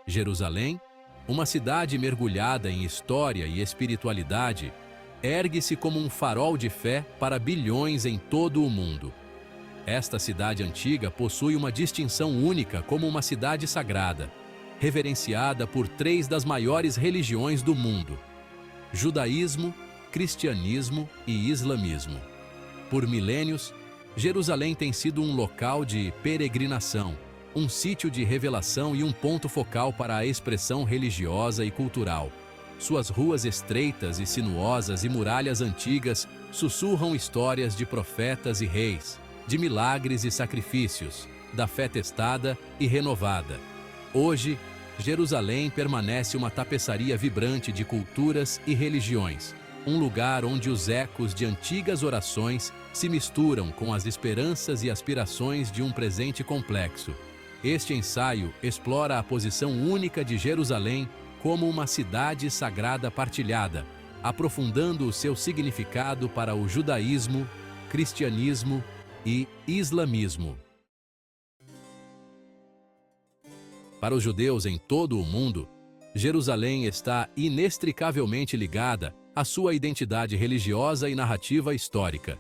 Jerusalém, uma cidade mergulhada em história e espiritualidade, ergue-se como um farol de fé para bilhões em todo o mundo. Esta cidade antiga possui uma distinção única como uma cidade sagrada, reverenciada por 3 das maiores religiões do mundo: judaísmo, cristianismo e islamismo. Por milênios, Jerusalém tem sido um local de peregrinação, um sítio de revelação e um ponto focal para a expressão religiosa e cultural. Suas ruas estreitas e sinuosas e muralhas antigas sussurram histórias de profetas e reis, de milagres e sacrifícios, da fé testada e renovada. Hoje, Jerusalém permanece uma tapeçaria vibrante de culturas e religiões, um lugar onde os ecos de antigas orações se misturam com as esperanças e aspirações de um presente complexo. Este ensaio explora a posição única de Jerusalém como uma cidade sagrada partilhada, aprofundando o seu significado para o judaísmo, cristianismo e islamismo. Para os judeus em todo o mundo, Jerusalém está inextricavelmente ligada à sua identidade religiosa e narrativa histórica.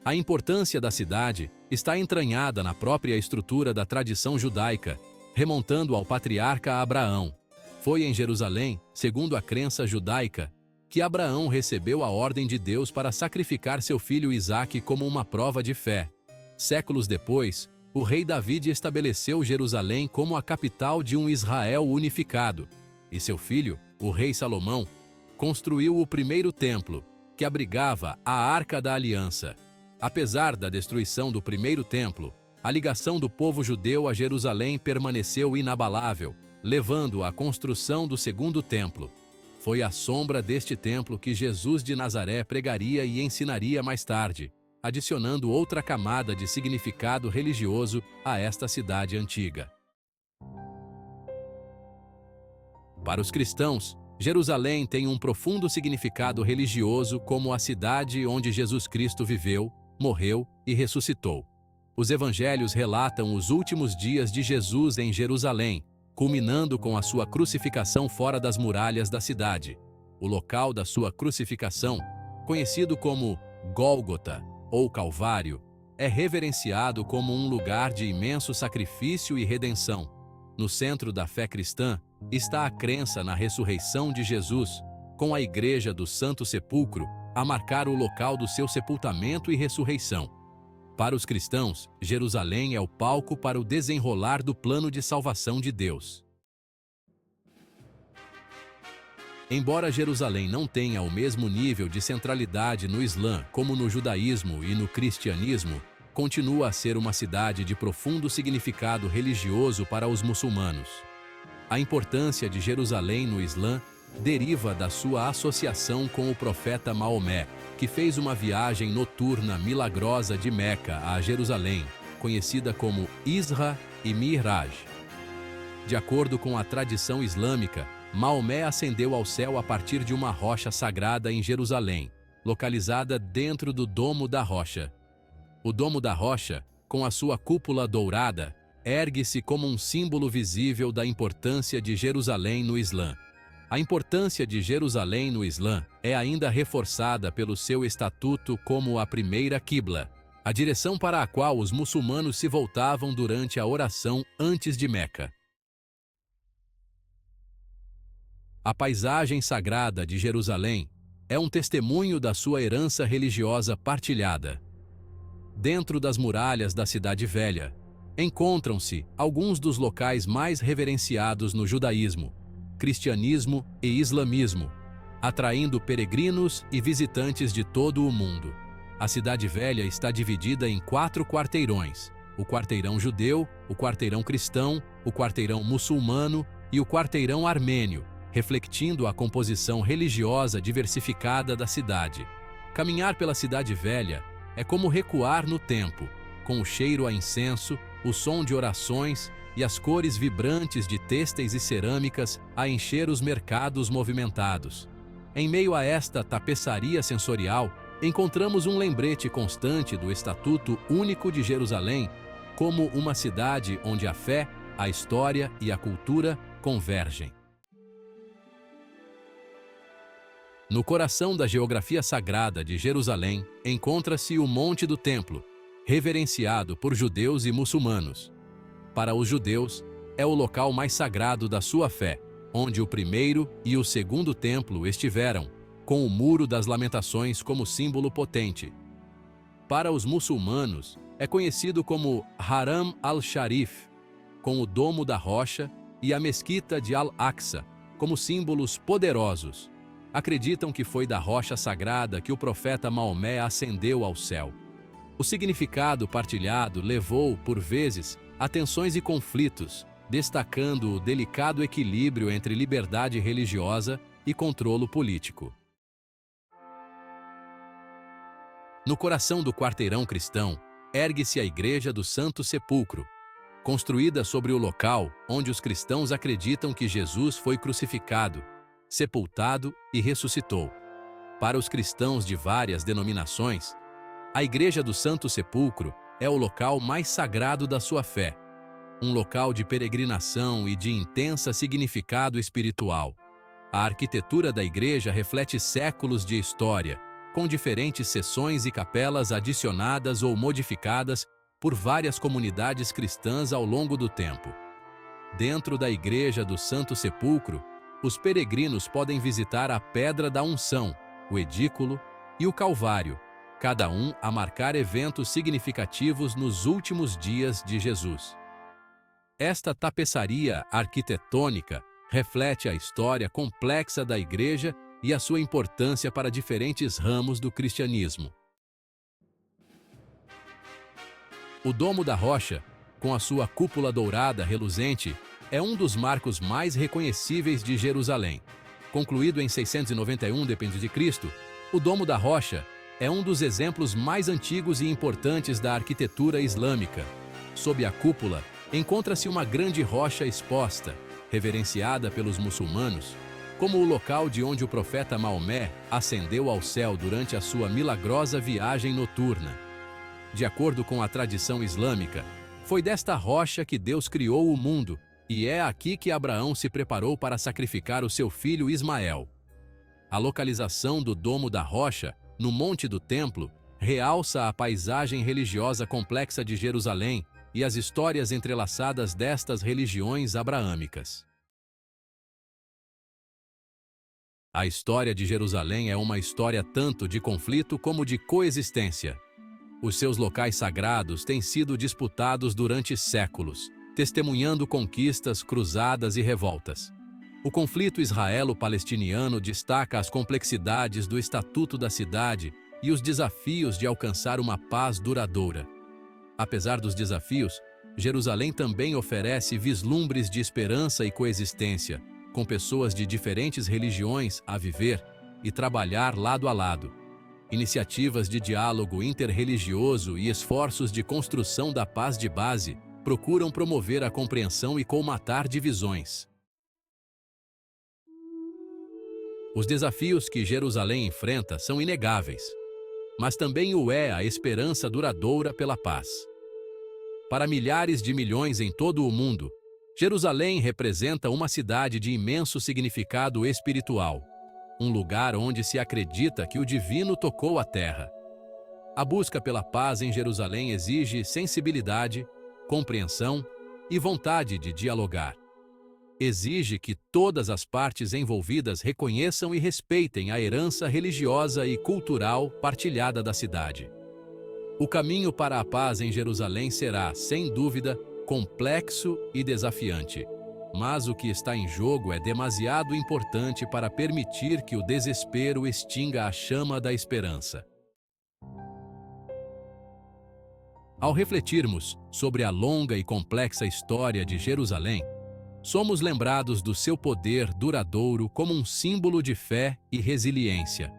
A importância da cidade está entranhada na própria estrutura da tradição judaica, remontando ao patriarca Abraão. Foi em Jerusalém, segundo a crença judaica, que Abraão recebeu a ordem de Deus para sacrificar seu filho Isaque como uma prova de fé. Séculos depois, o rei David estabeleceu Jerusalém como a capital de um Israel unificado, e seu filho, o rei Salomão, construiu o primeiro templo, que abrigava a Arca da Aliança. Apesar da destruição do primeiro templo, a ligação do povo judeu a Jerusalém permaneceu inabalável, levando à construção do segundo templo. Foi à sombra deste templo que Jesus de Nazaré pregaria e ensinaria mais tarde, adicionando outra camada de significado religioso a esta cidade antiga. Para os cristãos, Jerusalém tem um profundo significado religioso como a cidade onde Jesus Cristo viveu, morreu e ressuscitou. Os evangelhos relatam os últimos dias de Jesus em Jerusalém, culminando com a sua crucificação fora das muralhas da cidade. O local da sua crucificação, conhecido como Gólgota ou Calvário, é reverenciado como um lugar de imenso sacrifício e redenção. No centro da fé cristã está a crença na ressurreição de Jesus, com a Igreja do Santo Sepulcro a marcar o local do seu sepultamento e ressurreição. Para os cristãos, Jerusalém é o palco para o desenrolar do plano de salvação de Deus. Embora Jerusalém não tenha o mesmo nível de centralidade no Islã como no judaísmo e no cristianismo, continua a ser uma cidade de profundo significado religioso para os muçulmanos. A importância de Jerusalém no Islã deriva da sua associação com o profeta Maomé, que fez uma viagem noturna milagrosa de Meca a Jerusalém, conhecida como Isra e Mi'raj. De acordo com a tradição islâmica, Maomé ascendeu ao céu a partir de uma rocha sagrada em Jerusalém, localizada dentro do Domo da Rocha. O Domo da Rocha, com a sua cúpula dourada, ergue-se como um símbolo visível da importância de Jerusalém no Islã. A importância de Jerusalém no Islã é ainda reforçada pelo seu estatuto como a primeira Qibla, a direção para a qual os muçulmanos se voltavam durante a oração antes de Meca. A paisagem sagrada de Jerusalém é um testemunho da sua herança religiosa partilhada. Dentro das muralhas da Cidade Velha, encontram-se alguns dos locais mais reverenciados no judaísmo, cristianismo e islamismo, atraindo peregrinos e visitantes de todo o mundo. A Cidade Velha está dividida em 4 quarteirões: o quarteirão judeu, o quarteirão cristão, o quarteirão muçulmano e o quarteirão armênio, refletindo a composição religiosa diversificada da cidade. Caminhar pela Cidade Velha é como recuar no tempo, com o cheiro a incenso, o som de orações e as cores vibrantes de têxteis e cerâmicas a encher os mercados movimentados. Em meio a esta tapeçaria sensorial, encontramos um lembrete constante do Estatuto Único de Jerusalém como uma cidade onde a fé, a história e a cultura convergem. No coração da geografia sagrada de Jerusalém encontra-se o Monte do Templo, reverenciado por judeus e muçulmanos. Para os judeus, é o local mais sagrado da sua fé, onde o primeiro e o segundo templo estiveram, com o Muro das Lamentações como símbolo potente. Para os muçulmanos, é conhecido como Haram al-Sharif, com o Domo da Rocha, e a Mesquita de Al-Aqsa, como símbolos poderosos. Acreditam que foi da rocha sagrada que o profeta Maomé ascendeu ao céu. O significado partilhado levou, por vezes, a tensões e conflitos, destacando o delicado equilíbrio entre liberdade religiosa e controle político. No coração do quarteirão cristão, ergue-se a Igreja do Santo Sepulcro, construída sobre o local onde os cristãos acreditam que Jesus foi crucificado, sepultado e ressuscitou. Para os cristãos de várias denominações, a Igreja do Santo Sepulcro é o local mais sagrado da sua fé, um local de peregrinação e de intensa significado espiritual. A arquitetura da igreja reflete séculos de história, com diferentes seções e capelas adicionadas ou modificadas por várias comunidades cristãs ao longo do tempo. Dentro da Igreja do Santo Sepulcro, os peregrinos podem visitar a Pedra da Unção, o Edículo e o Calvário, cada um a marcar eventos significativos nos últimos dias de Jesus. Esta tapeçaria arquitetônica reflete a história complexa da Igreja e a sua importância para diferentes ramos do cristianismo. O Domo da Rocha, com a sua cúpula dourada reluzente, é um dos marcos mais reconhecíveis de Jerusalém. Concluído em 691 d.C., o Domo da Rocha é um dos exemplos mais antigos e importantes da arquitetura islâmica. Sob a cúpula, encontra-se uma grande rocha exposta, reverenciada pelos muçulmanos, como o local de onde o profeta Maomé ascendeu ao céu durante a sua milagrosa viagem noturna. De acordo com a tradição islâmica, foi desta rocha que Deus criou o mundo, e é aqui que Abraão se preparou para sacrificar o seu filho Ismael. A localização do Domo da Rocha, no Monte do Templo, realça a paisagem religiosa complexa de Jerusalém e as histórias entrelaçadas destas religiões abraâmicas. A história de Jerusalém é uma história tanto de conflito como de coexistência. Os seus locais sagrados têm sido disputados durante séculos, testemunhando conquistas, cruzadas e revoltas. O conflito israelo-palestiniano destaca as complexidades do estatuto da cidade e os desafios de alcançar uma paz duradoura. Apesar dos desafios, Jerusalém também oferece vislumbres de esperança e coexistência, com pessoas de diferentes religiões a viver e trabalhar lado a lado. Iniciativas de diálogo interreligioso e esforços de construção da paz de base procuram promover a compreensão e colmatar divisões. Os desafios que Jerusalém enfrenta são inegáveis, mas também o é a esperança duradoura pela paz. Para milhares de milhões em todo o mundo, Jerusalém representa uma cidade de imenso significado espiritual, um lugar onde se acredita que o divino tocou a terra. A busca pela paz em Jerusalém exige sensibilidade, compreensão e vontade de dialogar. Exige que todas as partes envolvidas reconheçam e respeitem a herança religiosa e cultural partilhada da cidade. O caminho para a paz em Jerusalém será, sem dúvida, complexo e desafiante, mas o que está em jogo é demasiado importante para permitir que o desespero extinga a chama da esperança. Ao refletirmos sobre a longa e complexa história de Jerusalém, somos lembrados do seu poder duradouro como um símbolo de fé e resiliência.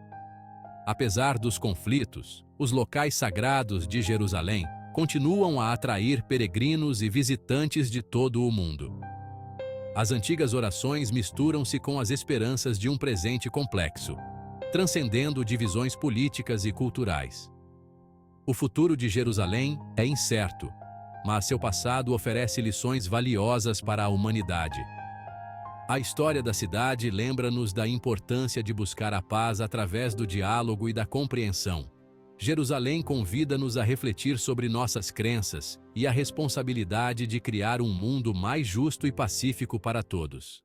Apesar dos conflitos, os locais sagrados de Jerusalém continuam a atrair peregrinos e visitantes de todo o mundo. As antigas orações misturam-se com as esperanças de um presente complexo, transcendendo divisões políticas e culturais. O futuro de Jerusalém é incerto, mas seu passado oferece lições valiosas para a humanidade. A história da cidade lembra-nos da importância de buscar a paz através do diálogo e da compreensão. Jerusalém convida-nos a refletir sobre nossas crenças e a responsabilidade de criar um mundo mais justo e pacífico para todos.